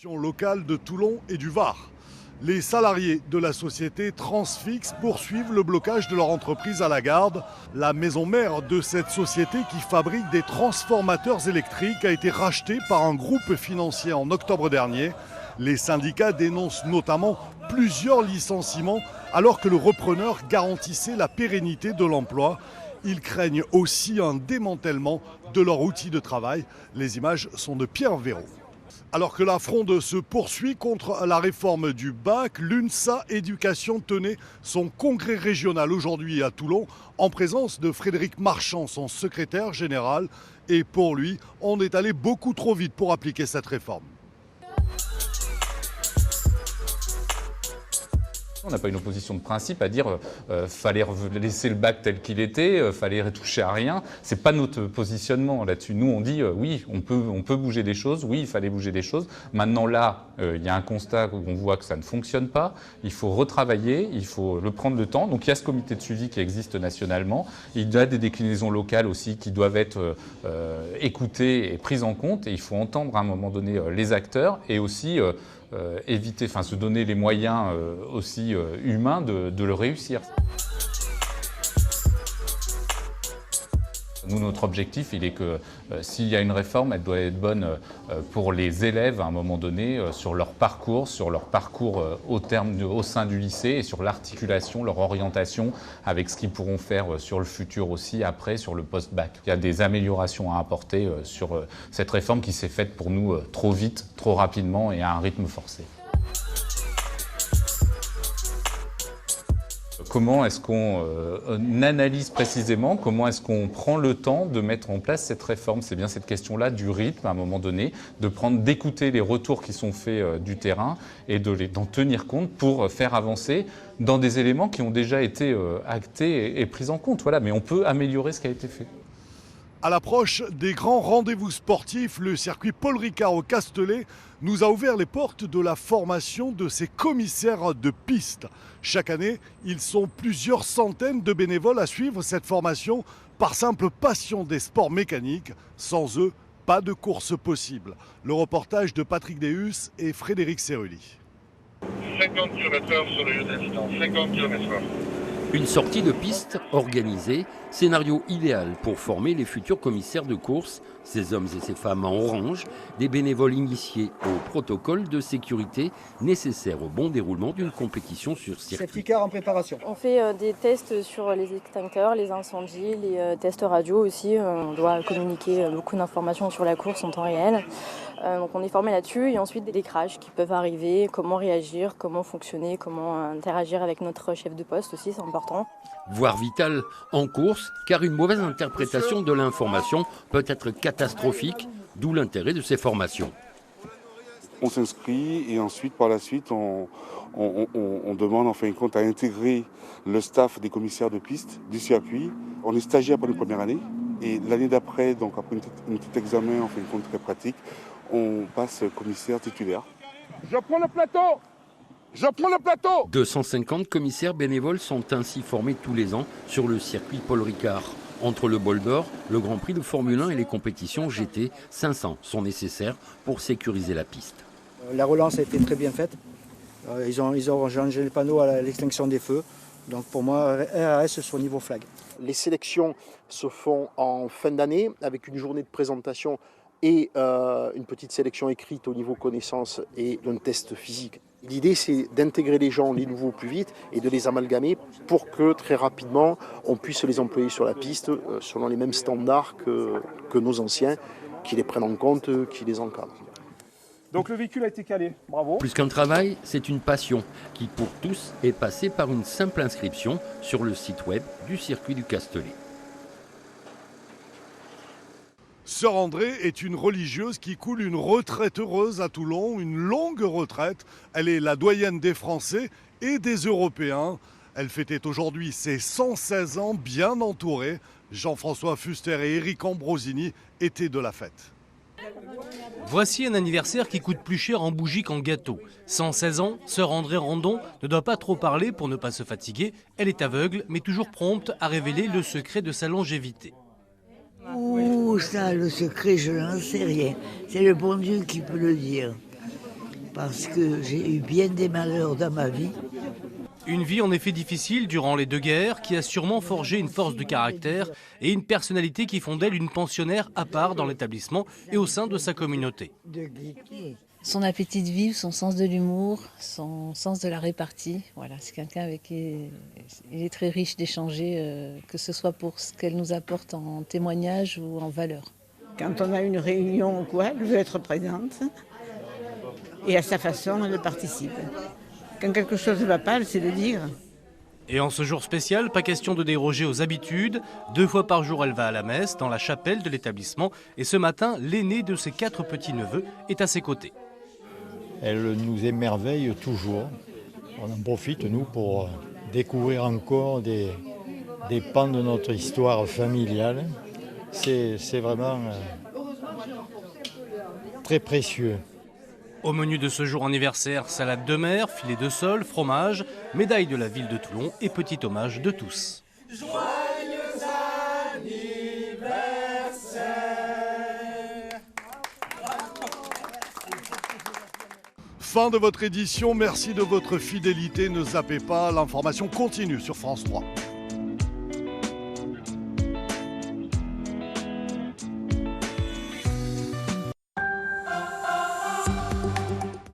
Locale de Toulon et du Var. Les salariés de la société Transfix poursuivent le blocage de leur entreprise à la Garde. La maison mère de cette société qui fabrique des transformateurs électriques a été rachetée par un groupe financier en octobre dernier. Les syndicats dénoncent notamment plusieurs licenciements alors que le repreneur garantissait la pérennité de l'emploi. Ils craignent aussi un démantèlement de leur outil de travail. Les images sont de Pierre Véraud. Alors que la fronde se poursuit contre la réforme du bac, l'UNSA Éducation tenait son congrès régional aujourd'hui à Toulon en présence de Frédéric Marchand, son secrétaire général. Et pour lui, on est allé beaucoup trop vite pour appliquer cette réforme. On n'a pas une opposition de principe à dire fallait laisser le bac tel qu'il était, fallait retoucher à rien. C'est pas notre positionnement là-dessus. Nous, on dit oui, on peut bouger des choses. Oui, il fallait bouger des choses. Maintenant là, il y a un constat où on voit que ça ne fonctionne pas. Il faut retravailler, il faut le prendre le temps. Donc il y a ce comité de suivi qui existe nationalement. Il y a des déclinaisons locales aussi qui doivent être écoutées et prises en compte. Et il faut entendre à un moment donné les acteurs et aussi se donner les moyens aussi humains de le réussir. Nous, notre objectif, il est que s'il y a une réforme, elle doit être bonne pour les élèves à un moment donné, sur leur parcours au sein du lycée et sur l'articulation, leur orientation avec ce qu'ils pourront faire sur le futur aussi, après, sur le post-bac. Il y a des améliorations à apporter sur cette réforme qui s'est faite pour nous trop vite, trop rapidement et à un rythme forcé. Comment est-ce qu'on analyse précisément, comment est-ce qu'on prend le temps de mettre en place cette réforme? C'est bien cette question-là du rythme à un moment donné, d'écouter les retours qui sont faits du terrain et d'en tenir compte pour faire avancer dans des éléments qui ont déjà été actés et pris en compte. Voilà, mais on peut améliorer ce qui a été fait. À l'approche des grands rendez-vous sportifs, le circuit Paul Ricard au Castellet nous a ouvert les portes de la formation de ses commissaires de piste. Chaque année, ils sont plusieurs centaines de bénévoles à suivre cette formation par simple passion des sports mécaniques. Sans eux, pas de course possible. Le reportage de Patrick Deus et Frédéric Cerulli. 50 km/h sur le lieu d'incident, 50 km/h. Une sortie de piste organisée, scénario idéal pour former les futurs commissaires de course, ces hommes et ces femmes en orange, des bénévoles initiés au protocole de sécurité nécessaire au bon déroulement d'une compétition sur circuit. Safety car en préparation. On fait des tests sur les extincteurs, les incendies, les tests radio aussi. On doit communiquer beaucoup d'informations sur la course en temps réel. Donc on est formé là-dessus et ensuite des crashs qui peuvent arriver, comment réagir, comment fonctionner, comment interagir avec notre chef de poste aussi, c'est important. Voire vital en course, car une mauvaise interprétation de l'information peut être catastrophique, d'où l'intérêt de ces formations. On s'inscrit et ensuite, par la suite, on demande en fin de compte à intégrer le staff des commissaires de piste du circuit. On est stagiaire pour une première année et l'année d'après, donc après un petit examen en fin de compte très pratique, on passe commissaire titulaire. Je prends le plateau! Je prends le plateau! 250 commissaires bénévoles sont ainsi formés tous les ans sur le circuit Paul Ricard. Entre le bol d'or, le Grand Prix de Formule 1 et les compétitions GT, 500 sont nécessaires pour sécuriser la piste. La relance a été très bien faite. Ils ont changé les panneaux à l'extinction des feux. Donc pour moi, RAS sur niveau flag. Les sélections se font en fin d'année avec une journée de présentation et une petite sélection écrite au niveau connaissance et d'un test physique. L'idée, c'est d'intégrer les gens, les nouveaux, plus vite et de les amalgamer pour que très rapidement, on puisse les employer sur la piste selon les mêmes standards que nos anciens, qui les prennent en compte, qui les encadrent. Donc le véhicule a été calé, bravo. Plus qu'un travail, c'est une passion qui, pour tous, est passée par une simple inscription sur le site web du circuit du Castellet. Sœur Andrée est une religieuse qui coule une retraite heureuse à Toulon, une longue retraite. Elle est la doyenne des Français et des Européens. Elle fêtait aujourd'hui ses 116 ans bien entourée. Jean-François Fuster et Éric Ambrosini étaient de la fête. Voici un anniversaire qui coûte plus cher en bougies qu'en gâteau. 116 ans, sœur Andrée Randon ne doit pas trop parler pour ne pas se fatiguer. Elle est aveugle, mais toujours prompte à révéler le secret de sa longévité. Ouh, ça, le secret, je n'en sais rien. C'est le bon Dieu qui peut le dire. parce que j'ai eu bien des malheurs dans ma vie. Une vie en effet difficile durant les 2 guerres qui a sûrement forgé une force de caractère et une personnalité qui font d'elle une pensionnaire à part dans l'établissement et au sein de sa communauté. Son appétit de vivre, son sens de l'humour, son sens de la répartie. Voilà, c'est quelqu'un avec qui il est très riche d'échanger, que ce soit pour ce qu'elle nous apporte en témoignage ou en valeur. Quand on a une réunion ou quoi, elle veut être présente et à sa façon, elle participe. Quand quelque chose ne va pas, elle sait le dire. Et en ce jour spécial, pas question de déroger aux habitudes. 2 fois par jour, elle va à la messe dans la chapelle de l'établissement. Et ce matin, l'aîné de ses 4 petits-neveux est à ses côtés. Elle nous émerveille toujours. On en profite, nous, pour découvrir encore des pans de notre histoire familiale. C'est vraiment très précieux. Au menu de ce jour anniversaire, salade de mer, filet de sole, fromage, médaille de la ville de Toulon et petit hommage de tous. Joyeux anniversaire. Fin de votre édition, merci de votre fidélité. Ne zappez pas, l'information continue sur France 3.